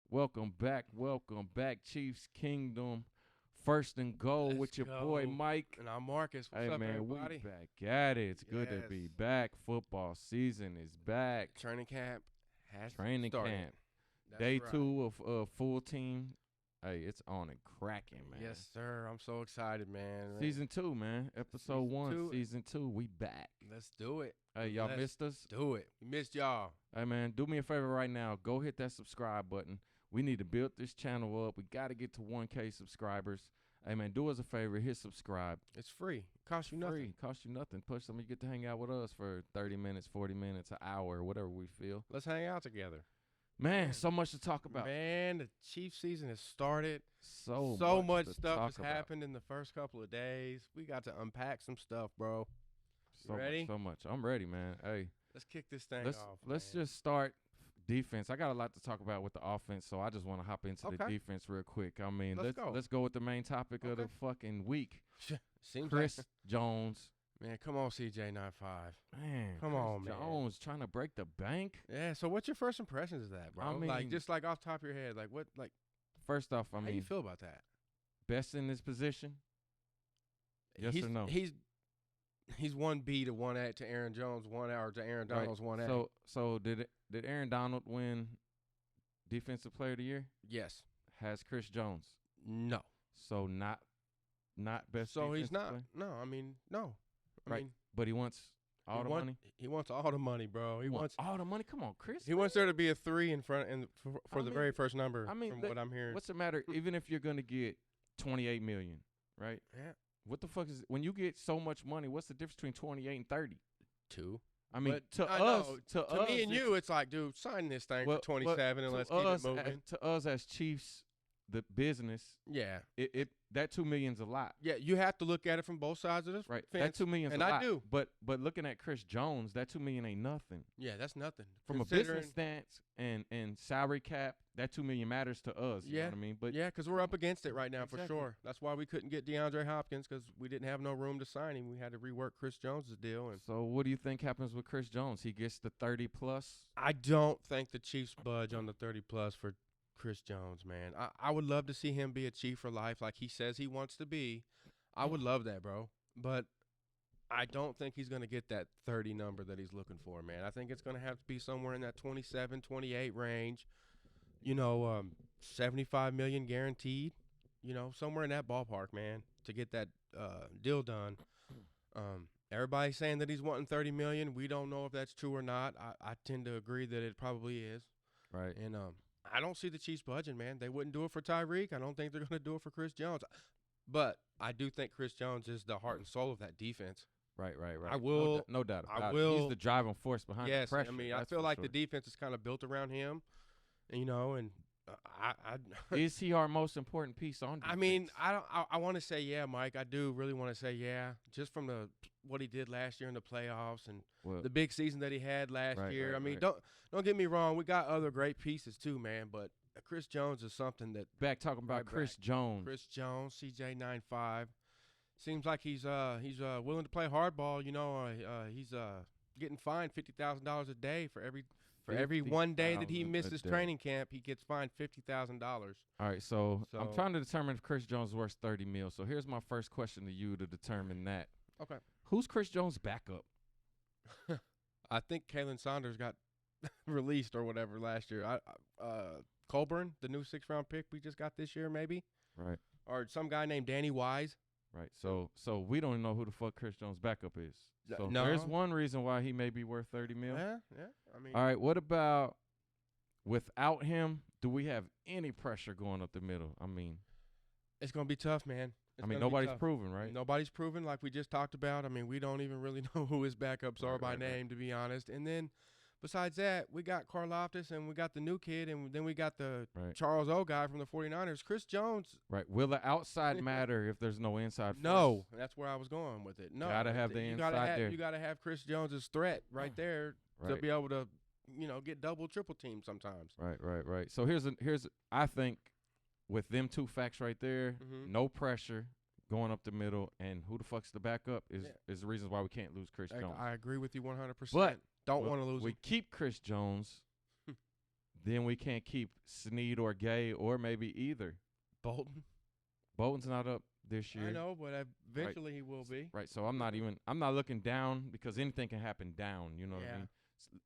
Welcome back, Chiefs Kingdom. First and goal Let's with your go. boy Mike. And I'm Marcus. What's Hey up, man, everybody? we back at it. It's good to be Yes. back. Football season is back. Training camp has Training started. camp. That's Day right. 2 of full team. Hey, it's on and cracking, man. Yes, sir. I'm so excited, man. Season 2, man. Episode Season 1, 2. season 2. We back. Let's do it. Hey, y'all Let's missed us? do it. We missed y'all. Hey, man, do me a favor right now. Go hit that subscribe button. We need to build this channel up. We got to get to 1K subscribers. Hey, man, do us a favor. Hit subscribe. It's free. It costs you nothing. Free. Cost you nothing. Push them. You get to hang out with us for 30 minutes, 40 minutes, an hour, whatever we feel. Let's hang out together. Man, so much to talk about. Man, the Chiefs season has started. So much to stuff talk has about. happened in the first couple of days. We got to unpack some stuff, bro. Ready? So much. I'm ready, man. Hey, Let's kick this thing let's off. let's man. just start defense. I got a lot to talk about with the offense, so I just want to hop into the Okay. defense real quick. I mean, Let's go. let's go with the main topic of the Okay. fucking week. Seems Chris like, Jones. man, come on, CJ95. Man, Come Chris on, man. Jones trying to break the bank. Yeah, so what's your first impressions of that, bro? I mean- like, just like off the top of your head, like what, like, First off, I how you mean, feel about that? best in this position. Yes he's, or no? He's 1B to 1A to Aaron Jones, 1 hour to Aaron Right. Donald's 1A. So did Aaron Donald win Defensive Player of the Year? Yes. Has Chris Jones? No. So not best. So he's defensive not. player? No, I mean, no. I Right. mean, But he wants all the money. He wants all the money, bro. He wants all the money. Come on, Chris. he wants there to be a 3 in front and for I the mean- very first number I mean, from look, what I'm hearing. What's the matter? Even if you're gonna get 28 million, right? Yeah. What the fuck is when you get so much money? What's the difference between 28 and 30? 2. I mean, But to I us, know, to us, me and you, it's like, dude, sign this thing well, for 27 and to let's keep it us, moving. To us as Chiefs, the business, Yeah. that $2 million's a lot. Yeah, you have to look at it from both sides of the Right, fence. that $2 million's and a I lot. do. But looking at Chris Jones, that $2 million ain't nothing. Yeah, that's nothing. From a business stance and salary cap, that $2 million matters to us. You know what I mean? But yeah, because we're up against it right now for Exactly. sure. That's why we couldn't get DeAndre Hopkins because we didn't have no room to sign him. We had to rework Chris Jones' deal. And so what do you think happens with Chris Jones? He gets the 30 plus. I don't think the Chiefs budge on the 30-plus for Chris Jones, man. I would love to see him be a Chief for life like he says he wants to be. I would love that, bro. But I don't think he's going to get that 30 number that he's looking for, man. I think it's going to have to be somewhere in that 27, 28 range. 75 million guaranteed, somewhere in that ballpark, man, to get that deal done. Everybody's saying that he's wanting 30 million. We don't know if that's true or not. I tend to agree that it probably is. Right. And I don't see the Chiefs budging, man. They wouldn't do it for Tyreek. I don't think they're going to do it for Chris Jones. But I do think Chris Jones is the heart and soul of that defense. Right. I will. No doubt I about it. will. He's the driving force behind the Yes, pressure. I mean, I that's feel for like sure. the defense is kind of built around him, and I Is he our most important piece on defense? I mean, I want to say yeah, Mike. I do really want to say yeah, just from what he did last year in the playoffs and Well, the big season that he had last Right, year. right, I mean, right. don't get me wrong. We got other great pieces too, man. But Chris Jones is something that talking about right Chris back. Jones. Chris Jones, CJ95, seems like he's willing to play hardball. He's getting fined $50,000 a day for every one day that he $50,000 misses a day. training camp. He gets fined $50,000. All right, so I'm So- trying to determine if Chris Jones is worth 30 mil. So here's my first question to you to determine that. Okay. Who's Chris Jones' backup? I think Kalen Saunders got released or whatever last year. Colburn, the new 6th-round pick we just got this year, maybe, Right. or some guy named Danny Wise. Right. So we don't know who the fuck Chris Jones' backup is. So No. there's one reason why he may be worth 30 mil. Yeah. I mean, All right, what about without him, do we have any pressure going up the middle? I mean, it's gonna be tough, man. It's gonna be nobody's tough. proven, right? Nobody's proven, like we just talked about. I mean, we don't even really know who his backups are Right, by right, name, to be honest. And then, besides that, we got Karlaftis, and we got the new kid, and then we got the Right. Charles O guy from the 49ers. Chris Jones, Right. Will the outside matter if there's no inside? no. force? That's where I was going with it. No. Gotta have the You inside gotta have, there. You got to have Chris Jones's threat right there to Right. be able to, get double, triple teamed sometimes. Right. So here's I think with them two facts right there, Mhm. no pressure going up the middle, and who the fuck's the backup is Yeah. is the reasons why we can't lose Chris Jones. I agree with you 100%. But don't want to lose we him. keep Chris Jones. then we can't keep Snead or Gay or maybe either. Bolton. Bolton's not up this year. I know, but eventually he will be. Right. So I'm not looking down because anything can happen down. You know what I mean?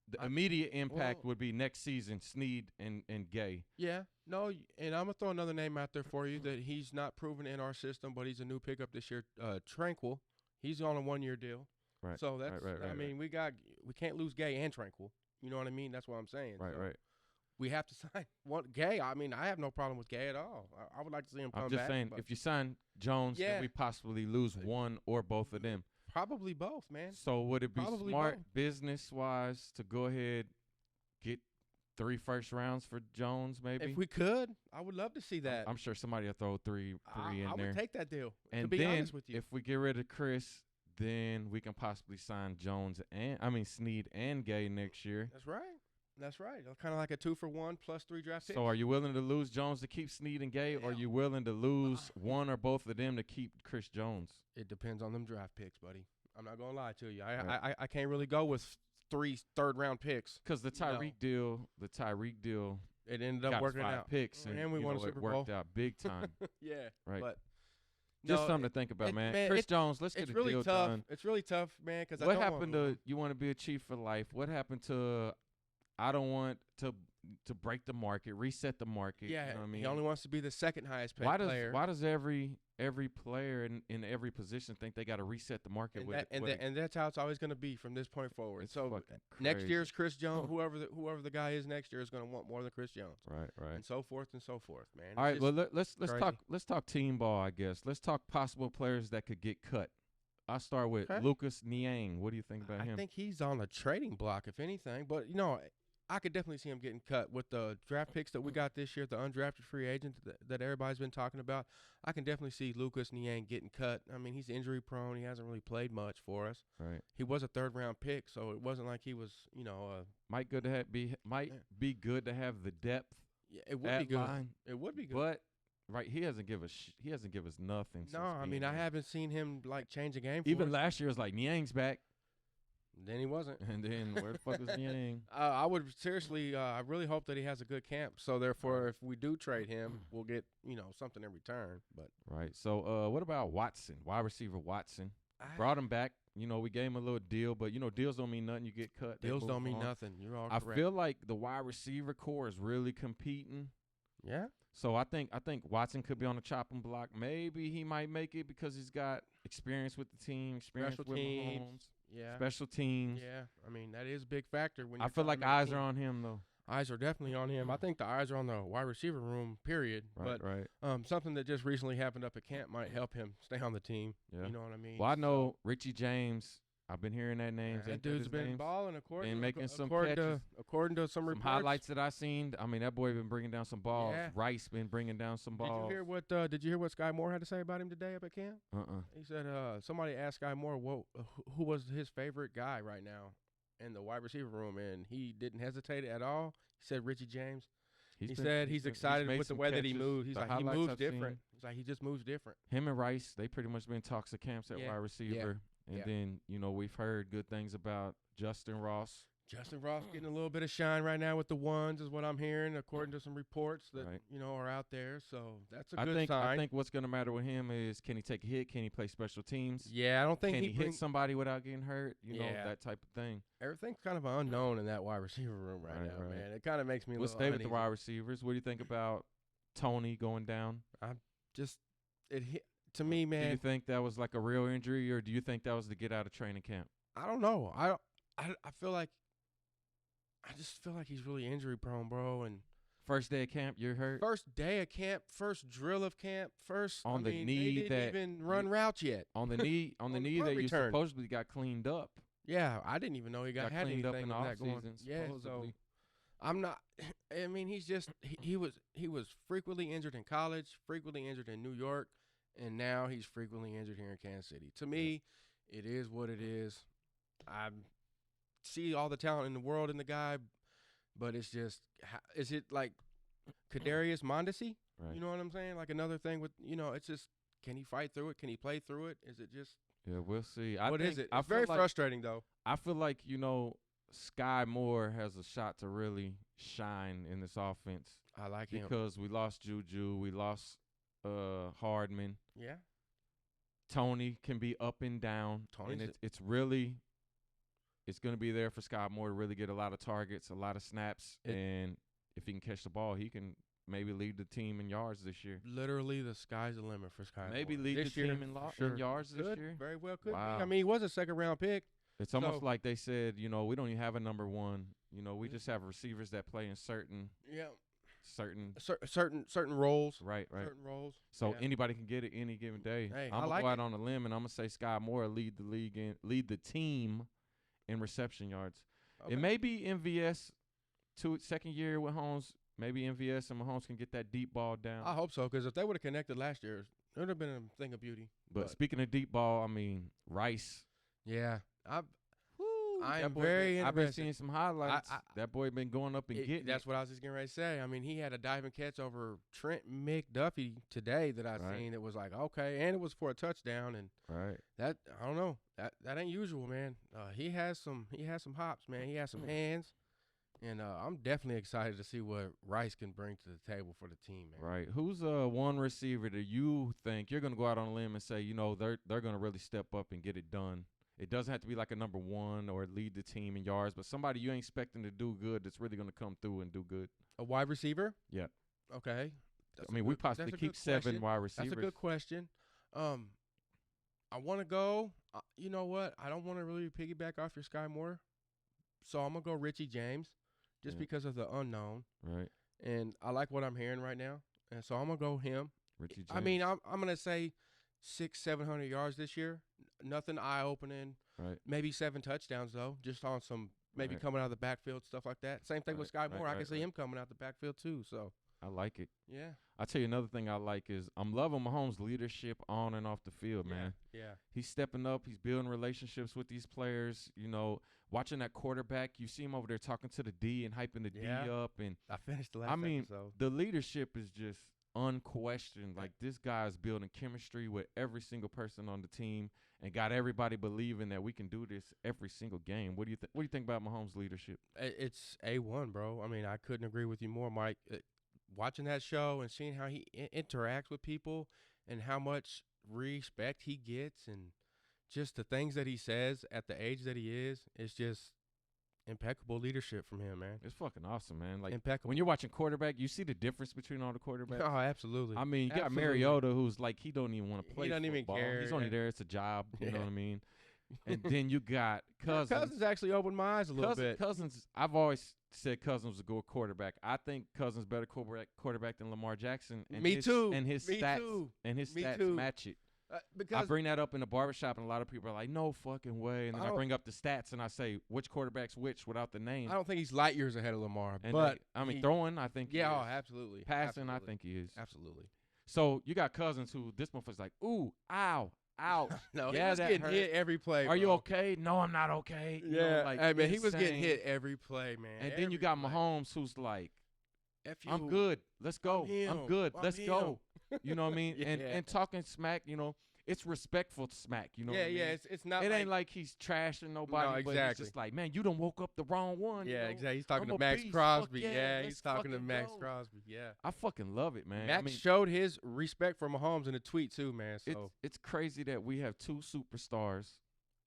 The immediate impact would be next season, Snead and Gay. Yeah. No, and I'm going to throw another name out there for you that he's not proven in our system, but he's a new pickup this year, Tranquil. He's on a 1-year deal. Right. So that's, right, I mean, we can't lose Gay and Tranquil. You know what I mean? That's what I'm saying. Right, so right. We have to sign one Gay. I mean, I have no problem with Gay at all. I would like to see him come back. I'm just saying, if you sign Jones, then we possibly lose one or both of them. Probably both, man. So would it be Probably smart both. business-wise to go ahead, get 3 first rounds for Jones maybe? If we could, I would love to see that. I'm sure somebody will throw three in I there. would take that deal, and to be then honest with you. if we get rid of Chris, then we can possibly sign Jones Snead and Gay next year. That's right. That's right. Kind of like a 2-for-1 plus 3 draft picks. So are you willing to lose Jones to keep Snead and Gay, or are you willing to lose one or both of them to keep Chris Jones? It depends on them draft picks, buddy. I'm not going to lie to you. I can't really go with 3 third-round picks. Because the Tyreek deal, it ended up working got 5 out. picks, and we won a Super it Bowl. worked out big time. Yeah. Right. But just something to think about, man. Chris Jones, let's get it's a really deal tough. done. It's really tough, man, because What happened to you want to be a Chief for life? What happened to I don't want to break the market, reset the market? Yeah, you know what I mean? he only wants to be the second highest paid player. Why does every player in every position think they got to reset the market and that's how it's always going to be from this point forward. It's So fucking next crazy. year's Chris Jones, whoever the guy is next year is going to want more than Chris Jones. Right. And so forth, man. All right, well let's crazy. talk team ball, I guess. Let's talk possible players that could get cut. I'll start with Lucas Niang. What do you think about him? I think he's on the trading block, if anything. But I could definitely see him getting cut with the draft picks that we got this year, the undrafted free agent that everybody's been talking about. I can definitely see Lucas Niang getting cut. I mean, he's injury prone. He hasn't really played much for us. Right. He was a 3rd-round pick, so it wasn't like he was, might be good to have the depth. Yeah, it would be good. Line, it would be good. But he hasn't give us nothing. No, I mean, I haven't seen him change a game. Even last year it was like Niang's back. Then he wasn't. And then where the fuck is Niang? I would seriously, I really hope that he has a good camp. So therefore, if we do trade him, we'll get something in return. But right. So what about Watson, wide receiver Watson? Brought him back. We gave him a little deal, but deals don't mean nothing. You get cut. Deals don't mean nothing. You're all correct. I feel like the wide receiver core is really competing. Yeah. So I think Watson could be on the chopping block. Maybe he might make it because he's got experience with the team, experience with Mahomes. Yeah. Special teams. Yeah. I mean, that is a big factor. When I feel like eyes are on him, though. Eyes are definitely on him. I think the eyes are on the wide receiver room, period. Right, but something that just recently happened up at camp might help him stay on the team. Yeah. You know what I mean? Well, I know Richie James. I've been hearing that name. That dude's been balling, and making some catches. According to some reports. Highlights that I seen. I mean, that boy been bringing down some balls. Yeah. Rice been bringing down some balls. Did you hear what Sky Moore had to say about him today up at camp? He said somebody asked Sky Moore who was his favorite guy right now in the wide receiver room, and he didn't hesitate at all. He said Richie James. He said he's excited with the way that he moves. He's like, he moves different. He's like, he just moves different. Him and Rice, they pretty much been talks at camps at wide receiver. And then, we've heard good things about Justin Ross. Justin Ross getting a little bit of shine right now with the ones is what I'm hearing, according to some reports that, are out there. So that's a good sign. I think what's going to matter with him is, can he take a hit? Can he play special teams? Yeah, I don't think can he hit somebody without getting hurt? That type of thing. Everything's kind of unknown in that wide receiver room right now, man. It kind of makes me Let's stay with the wide receivers. What do you think about Toney going down? To me, man. Do you think that was like a real injury, or do you think that was to get out of training camp? I don't know. I feel like I just feel like he's really injury prone, bro. And first day of camp, you're hurt. First day of camp, first drill of camp, first on the knee they didn't even run routes yet. On the knee, that you supposedly got cleaned up. Yeah, I didn't even know he got cleaned up in the off season. Yeah, supposedly. so I'm not. I mean, he's just he was frequently injured in college, frequently injured in New York, and now he's frequently injured here in Kansas City. To me, it is what it is. I see all the talent in the world in the guy, but it's just, is it like KARDARIUS Mondesi? Right. You know what I'm saying? Like another thing with, it's just, can he fight through it? Can he play through it? Is it just? Yeah, we'll see. What is it? It's very frustrating, though. I feel like, Sky Moore has a shot to really shine in this offense I like him. because we lost Juju, we lost Hardman. Yeah. Toney can be up and down, Toney's and it's really going to be there for Sky Moore to really get a lot of targets, a lot of snaps, and if he can catch the ball, he can maybe lead the team in yards this year. Literally, the sky's the limit for Sky Maybe Moore. lead this the year, team in yards this year. Very well could Wow. be. I mean, he was a second-round pick. It's almost like they said, we don't even have a number one. We just have receivers that play in certain certain roles. Right. Certain roles. So anybody can get it any given day. Hey, I'm I gonna like go out it. on a limb and I'm gonna say Sky Moore lead the team in reception yards. Okay. It may be MVS second year with Holmes. Maybe MVS and Mahomes can get that deep ball down. I hope so, because if they would have connected last year, it would have been a thing of beauty. But speaking of deep ball, I mean Rice. Yeah, I'm I've very I've been interested. seeing some highlights. That boy been going up and getting. That's what I was just getting ready to say. I mean, he had a diving catch over Trent McDuffie today that I seen. It was like, okay, and it was for a touchdown. And that, I don't know, that ain't usual, man. He has some hops, man. He has some hands. And I'm definitely excited to see what Rice can bring to the table for the team, man. Right. Who's one receiver that you think you're going to go out on a limb and say, they're going to really step up and get it done? It doesn't have to be like a number one or lead the team in yards, but somebody you ain't expecting to do good that's really going to come through and do good. A wide receiver? Yeah. Okay. We possibly keep 7 wide receivers. That's a good question. I want to go. You know what? I don't want to really piggyback off your Sky Moore, so I'm going to go Richie James. Just because of the unknown. Right. And I like what I'm hearing right now. And so I'm going to go him. Richie James. I mean, I'm going to say 600-700 yards this year. Nothing eye-opening. Right. Maybe 7 touchdowns, though, just on some maybe coming out of the backfield, stuff like that. Same thing with Sky Moore. I can see him coming out the backfield, too. So I like it. Yeah. I'll tell you another thing I like is I'm loving Mahomes' leadership on and off the field, man. Yeah. He's stepping up. He's building relationships with these players. Watching that quarterback, you see him over there talking to the D and hyping the D up. And I finished the last episode. The leadership is just unquestioned. Like, this guy is building chemistry with every single person on the team and got everybody believing that we can do this every single game. What do you think about Mahomes' leadership? It's A1, bro. I mean, I couldn't agree with you more, Mike. Watching that show and seeing how he interacts with people and how much respect he gets and just the things that he says at the age that he is, it's just impeccable leadership from him, man. It's fucking awesome, man. Like, impeccable. When you're watching quarterback, you see the difference between all the quarterbacks. Oh, absolutely. I mean, you got Mariota, who's like, he don't even want to play He doesn't football. even care. He's only there. It's a job. You know what I mean? And then you got Cousins. Cousins actually opened my eyes a little bit. Cousins, I've always said Cousins was a good quarterback. I think Cousins better quarterback than Lamar Jackson. And Me too. And his stats match it. Because I bring that up in the barbershop, and a lot of people are like, no fucking way. And then I bring up the stats, and I say, which quarterback's which without the name. I don't think he's light years ahead of Lamar. And but throwing, I think he is. Absolutely. Passing, absolutely. I think he is. Absolutely. So you got Cousins who this motherfucker's like, ooh, ow, ouch. No, yeah, he was getting hit every play. Are you okay? No, I'm not okay. Hey, man, he was getting hit every play, man. And then you got Mahomes who's like, I'm good. Let's go. I'm good. Let's go. You know what I mean? And talking smack, it's respectful smack, you know what I mean? It's not. It ain't like he's trashing nobody, No, exactly. But it's just like, man, you done woke up the wrong one. Exactly. He's talking I'm to a Max beast. Crosby. Fuck yeah, He's talking to let's Max fucking go. Crosby. Yeah. I fucking love it, man. Max showed his respect for Mahomes in a tweet too, man. So it's crazy that we have 2 superstars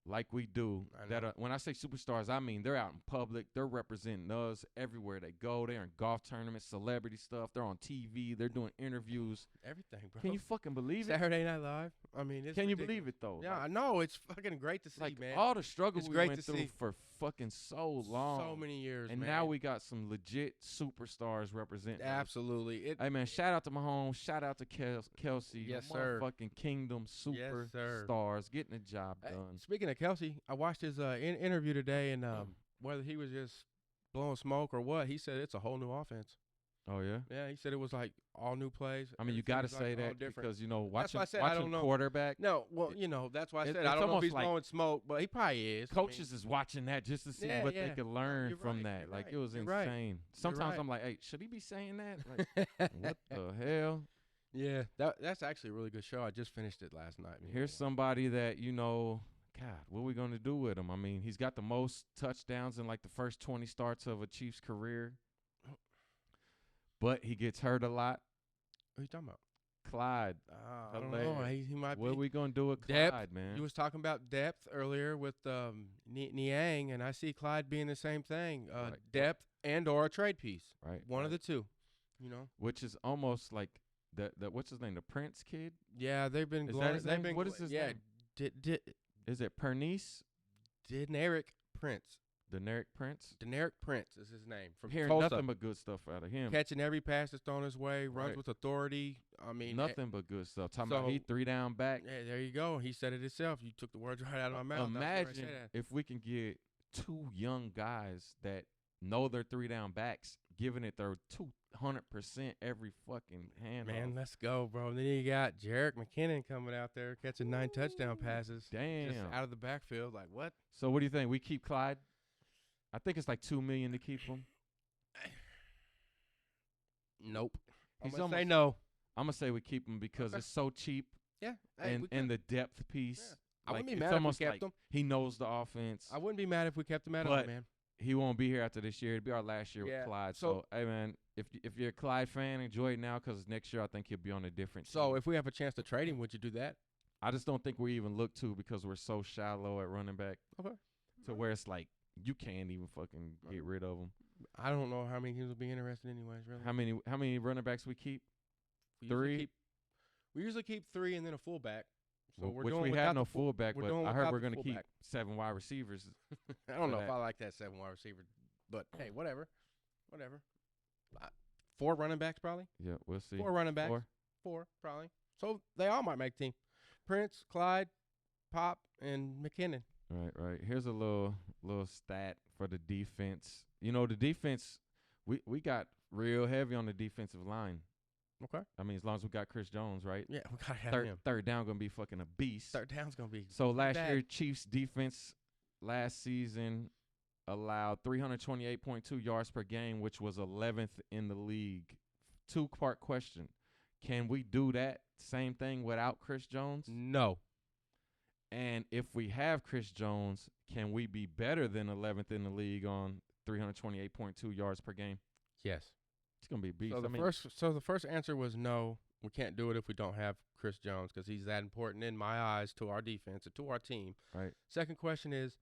like we do. That when I say superstars, I mean they're out in public. They're representing us everywhere they go. They're in golf tournaments, celebrity stuff. They're on TV. They're doing interviews. Everything, bro. Can you fucking believe it? Saturday Night Live. I mean, it's Can you ridiculous. believe it though? Yeah, I know. It's fucking great to see, like man. all the struggle It's we great went to through see. for fucking so long, So many years, and man. now we got some legit superstars representing us. Absolutely. Hey man, shout out to Mahomes, shout out to Kelsey, Yes, the sir. motherfucking Kingdom superstars getting the job done. Speaking of Kelsey, I watched his interview today, and whether he was just blowing smoke or what, he said it's a whole new offense. Oh yeah. Yeah, he said it was like all new plays. I mean, you got to say that because watching quarterback. No, well, that's why I said it's I don't know if he's like blowing smoke, but he probably is. Coaches is watching that just to see what they can learn from that. Like it was insane. Sometimes I'm like, hey, should he be saying that? Like, what the hell? Yeah, that's actually a really good show. I just finished it last night. Here's somebody that God, what are we going to do with him? I mean, he's got the most touchdowns in like the first 20 starts of a Chiefs career, but he gets hurt a lot. What are you talking about? Clyde. I don't know. He might What be. are we going to do with Depth. Clyde, man? You was talking about depth earlier with Niang, and I see Clyde being the same thing. Right. Depth and or a trade piece. Right. One of the two. You know. Which is almost like the what's his name? The Prince kid? Yeah, they've been. Is that his name? Been, What is his name? Is it Pernice? Deneric Prince. Deneric Prince? Deneric Prince is his name. From Hearing Tulsa. nothing but good stuff out of him. Catching every pass that's thrown his way, runs Right. with authority. I mean, Nothing but good stuff. Talking about he 3 down back. Yeah, there you go. He said it himself. You took the words right out of my mouth. Imagine if we can get 2 young guys that know their 3 down backs, giving it their 200% every fucking hand. Man, let's go, bro. And then you got Jerick McKinnon coming out there catching 9 touchdown passes. Damn. Just out of the backfield. Like, what? So what do you think? We keep Clyde? I think it's like $2 million to keep him. Nope. I'm He's gonna say almost- no. I'm gonna say we keep him because it's so cheap Yeah. Hey, we and could. the depth piece. Yeah. I wouldn't be it's mad if we almost kept like him. he knows the offense. I wouldn't be mad if we kept him at all, But man. He won't be here after this year. It'll be our last year Yeah, with Clyde. so- So, hey man, if you're a Clyde fan, enjoy it now because next year I think he'll be on a different So team. if we have a chance to trade him, would you do that? I just don't think we even look to because we're so shallow at running back. Okay. To where it's like you can't even fucking get rid of them. I don't know how many teams will be interested anyways, really. How many running backs we keep? We usually 3? we usually keep 3 and then a fullback. So we're Which doing we without had no the full- fullback, we're but doing I heard without we're the gonna keep fullback. 7 wide receivers. I don't know that. if I like that 7 wide receiver, but hey, whatever. 4 running backs probably. Yeah, we'll see. 4 running backs. 4? 4 probably. So they all might make team. Prince, Clyde, Pop, and McKinnon. Right. Here's a little stat for the defense. You know, the defense, we got real heavy on the defensive line. Okay. I mean, as long as we got Chris Jones, right? Yeah, we gotta have him. Third down gonna be fucking a beast. Third down's gonna be. So last bad. year, Chiefs defense last season allowed 328.2 yards per game, which was 11th in the league. 2-part question: can we do that same thing without Chris Jones? No. And if we have Chris Jones, can we be better than 11th in the league on 328.2 yards per game? Yes. It's gonna be a beast. So the first answer was no. We can't do it if we don't have Chris Jones because he's that important in my eyes to our defense and to our team. Right. Second question is,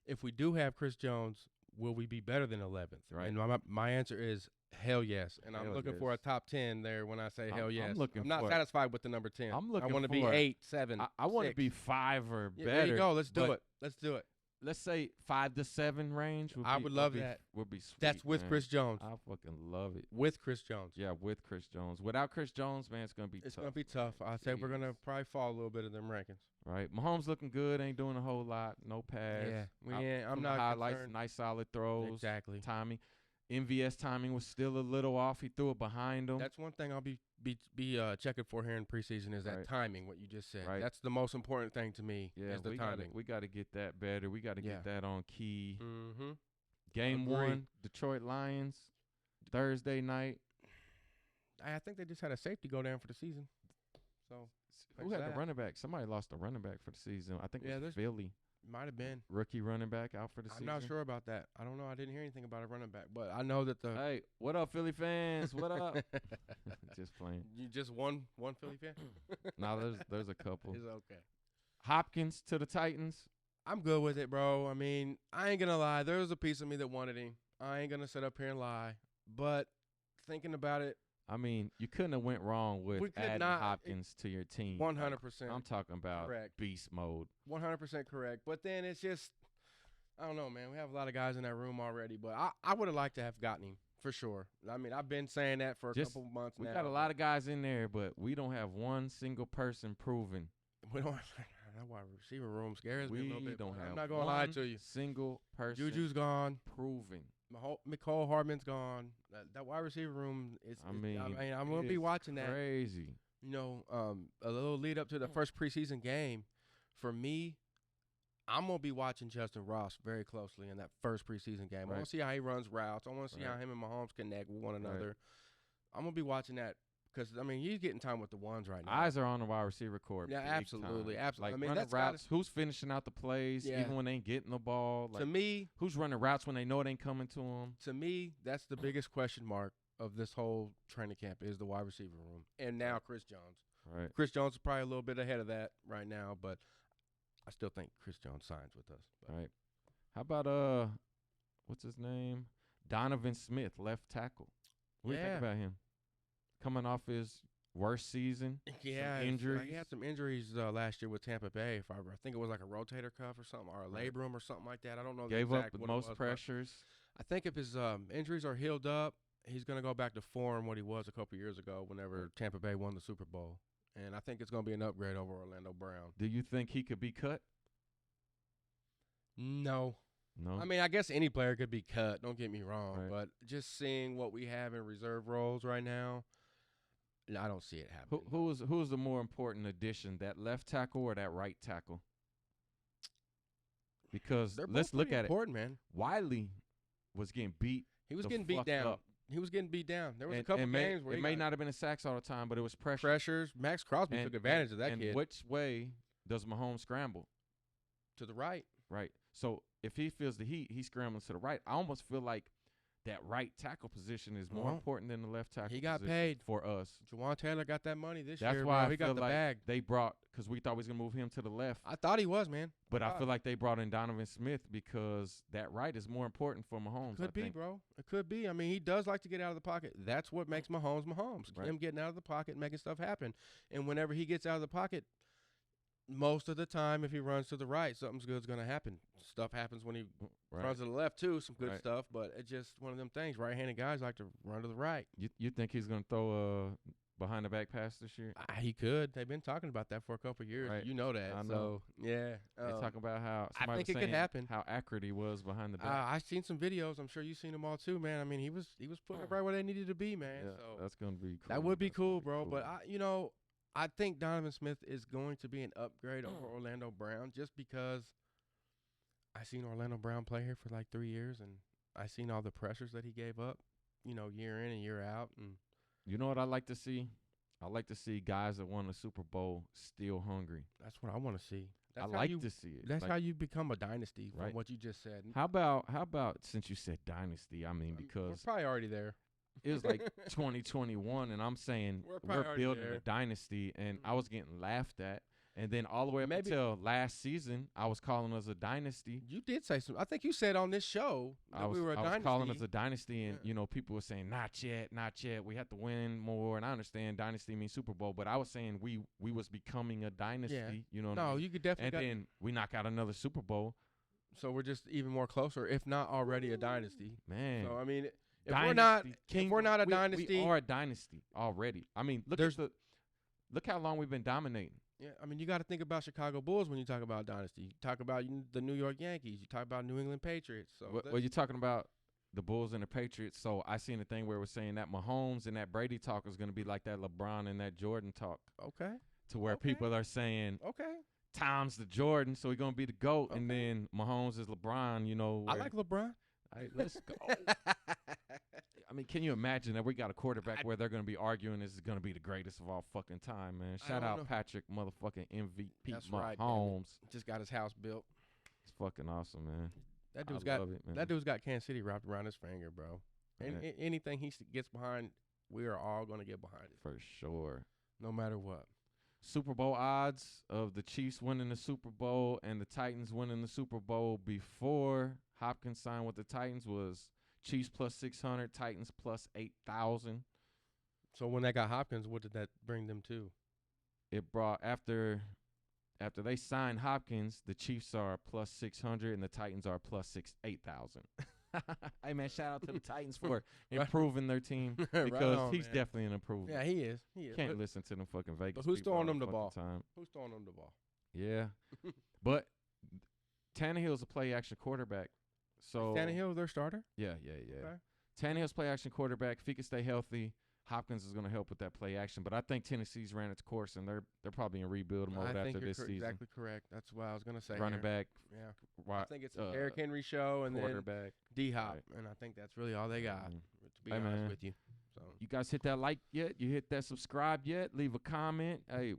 if we do have Chris Jones, will we be better than 11th? Right. And my answer is hell yes. And I'm Hell looking yes. for a top 10 there when I say hell yes. I'm not for- satisfied with the number 10. I'm looking I want to be for- 8, 7. I want to 6. be 5 or Yeah, better. there you go. Let's do but it. Let's do it. Let's say 5 to 7 range. I would love that. Would be sweet. That's with man. Chris Jones. I fucking love it. With Chris Jones. Yeah, with Chris Jones. Without Chris Jones, man, it's gonna be It's tough. going to be tough. I say we're going to Jeez. probably fall a little bit of them rankings. Right. Mahomes looking good. Ain't doing a whole lot. No pass. I'm Some not highlights. concerned. Nice solid throws. Exactly. Timing. MVS timing was still a little off. He threw it behind him. That's one thing I'll be checking for here in preseason is that Right. timing, what you just said. Right. That's the most important thing to me yeah, is the we timing. we got to get that better. We got to Yeah. get that on key. Mm-hmm. Game Agreed. 1, Detroit Lions, Thursday night. I think they just had a safety go down for the season. So Who thanks had to the that. running back? Somebody lost a running back for the season. I think Yeah, it was there's- Philly. Might have been. Rookie running back out for the I'm season. not sure about that. I don't know. I didn't hear anything about a running back, but I know that the Hey, what up, Philly fans? What up? Just playing. you just one Philly fan. No, there's a couple. It's okay. Hopkins to the Titans. I'm good with it, bro. I mean, I ain't gonna lie. There was a piece of me that wanted him. I ain't gonna sit up here and lie. But thinking about it, I mean, you couldn't have went wrong We with could adding not. Hopkins to your team. 100%. I'm talking about correct. beast mode. 100% correct. But then it's just, I don't know, man. We have a lot of guys in that room already. But I would have liked to have gotten him for sure. I mean, I've been saying that for a Just- couple months We now. got a lot of guys in there, but we don't have one single person proven. We don't. That wide receiver room scares me a little We bit. don't but have I'm not gonna lie one to you. single person Juju's gone. proven. Nicole Hardman's gone. That wide receiver room is. I mean, I'm gonna be it's watching that. Crazy. You know, a little lead up to the first preseason game. For me, I'm gonna be watching Justin Ross very closely in that first preseason game. I want Right. to see how he runs routes. I want to see how Right. him and Mahomes connect with one Right. another. I'm gonna be watching that Because, I mean, he's getting time with the ones right now. Eyes are on the wide receiver court. Yeah, big absolutely, time. absolutely. Like I mean, running that's gotta- routes. Who's finishing out the plays Yeah. even when they ain't getting the ball? Like, to me, who's running routes when they know it ain't coming to them? that's the biggest question mark of this whole training camp is the wide receiver room. And now Chris Jones. Right. Chris Jones is probably a little bit ahead of that right now, but I still think Chris Jones signs with us. But. Right. How about what's his name? Donovan Smith, left tackle. What do you think about him? Coming off his worst season. Yeah, some injuries. He had some injuries last year with Tampa Bay. If I think it was like a rotator cuff or something, or a labrum or something like that. I don't know. Gave the up exact the what it most was, pressures. I think if his injuries are healed up, he's going to go back to form what he was a couple years ago whenever Tampa Bay won the Super Bowl. And I think it's going to be an upgrade over Orlando Brown. Do you think he could be cut? No. No. I mean, I guess any player could be cut. Don't get me wrong. Right. But just seeing what we have in reserve roles right now, I don't see it happening. Who's the more important addition, that left tackle or that right tackle? Because They're let's both look pretty at important, man. Wiley was getting beat. He was the getting beat fuck down. up. He was getting beat down. There was a And- couple and games where it may not have been a sacks all the time, but it was pressure. pressures. Max Crosby And- took advantage of that and kid. which way does Mahomes scramble? To the right. Right. So if he feels the heat, he's scrambling to the right. I almost feel like that right tackle position is more Well, important than the left tackle. he got position paid. for us. Jawan Taylor got that money this That's year. why bro. I He got feel the like bag. they brought, because we thought we was gonna move him to the left. I thought he was, man. But I feel like they brought in Donovan Smith because that right is more important for Mahomes. Could I be, think. bro. It could be. I mean, he does like to get out of the pocket. That's what makes Mahomes Mahomes. Right. Him getting out of the pocket and making stuff happen. And whenever he gets out of the pocket, most of the time, if he runs to the right, something's good's going to happen. Stuff happens when he Right. runs to the left, too, some good Right. stuff. But it's just one of them things. Right-handed guys like to run to the right. You think he's gonna throw a behind the back pass this year? He could. They've been talking about that for a couple of years. Right. You know that. I know. So, yeah. They talking about how I somebody think was it could saying happen. how accurate he was behind the back. I've seen some videos. I'm sure you've seen them all, too, man. I mean, he was putting it right where they needed to be, man. yeah, So that's gonna be cool. that would be That's gonna cool, be bro. cool. But I think Donovan Smith is going to be an upgrade over Orlando Brown just because I seen Orlando Brown play here for like 3 years, and I seen all the pressures that he gave up, year in and year out. And you know what I like to see? I like to see guys that won the Super Bowl still hungry. that's what I want to see. That's I how like you, to see it. That's Like, how you become a dynasty from Right. what you just said. How about since you said dynasty? I mean, We're because probably already there. it was like 2021, and I'm saying We're probably we're already building there. a dynasty, and I Mhm. was getting laughed at. And then all the way up Maybe- until last season, I was calling us a dynasty. You did say something. I think you said on this show that I was, we were a I was dynasty. calling us a dynasty, and Yeah. people were saying not yet, not yet. We have to win more, and I understand dynasty means Super Bowl, but I was saying we was becoming a dynasty. You know what I No, mean? you could definitely. And then we knock out another Super Bowl, So we're just even more closer, if not already a dynasty. man. So I mean, if Dynasty, we're not a we dynasty, are a dynasty already. I mean, look how long we've been dominating. yeah, I mean, you got to think about Chicago Bulls when you talk about dynasty. You talk about the New York Yankees. You talk about New England Patriots. So Well, you're talking about the Bulls and the Patriots. So I seen a thing where it was saying that Mahomes and that Brady talk is going to be like that LeBron and that Jordan talk, okay, to where Okay. people are saying okay. Tom's the Jordan, so he's going to be the GOAT, and Okay. then Mahomes is LeBron, I like LeBron. All right, let's go. I mean, can you imagine that we got a quarterback where they're going to be arguing this is going to be the greatest of all fucking time, man? I Shout don't out know. Patrick motherfucking MVP That's right, baby. Mahomes. Just got his house built. It's fucking awesome, man. That I dude's got love it, man. that dude's got Kansas City wrapped around his finger, bro. And Right. anything he gets behind, we are all gonna get behind it, For sure. no matter what. Super Bowl odds of the Chiefs winning the Super Bowl and the Titans winning the Super Bowl before Hopkins signed with the Titans was Chiefs plus 600, Titans plus 8,000. So when they got Hopkins, what did that bring them to? It brought after they signed Hopkins, the Chiefs are plus 600 and the Titans are plus 8,000. Hey man, shout out to the Titans for improving their team Right because on, he's man. definitely an improvement. Yeah, he is. He is. Can't But listen to them fucking Vegas. who's people throwing all them the fucking ball? Time. who's throwing them the ball? Yeah, but Tannehill's a play action quarterback. So Tannehill, their starter. Yeah. Okay. Tannehill's play action quarterback. If he can stay healthy, Hopkins is going to help with that play action. But I think Tennessee's ran its course, and they're probably in rebuild mode I think after you're this season. exactly correct. That's what I was gonna say. Running here. back, Yeah. I wide, think it's a Derrick Henry show and then quarterback. D Hop, Right. and I think that's really all they got. Mhm. To be Hey, honest man. with you. So You guys hit that like yet? You hit that subscribe yet? Leave a comment. Hey,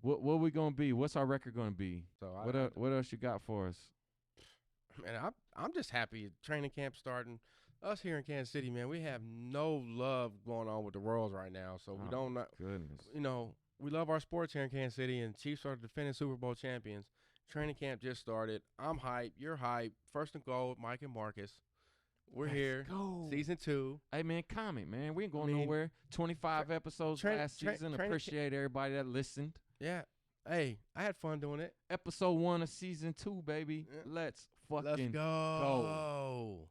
what we gonna be? What's our record gonna be? So What else you got for us? Man, I'm just happy training camp starting. Us here in Kansas City, man, we have no love going on with the Royals right now. So we don't not, Goodness. you know, we love our sports here in Kansas City, and Chiefs are the defending Super Bowl champions. Training camp just started. I'm hyped. You're hyped. First and goal with Mike and Marcus. We're here. Go. Season 2. Hey, man, comment, man. We ain't going nowhere. 25 episodes last season. Appreciate everybody that listened. Yeah. Hey, I had fun doing it. Episode 1 of season 2, baby. Yeah. Let's fucking Let's go.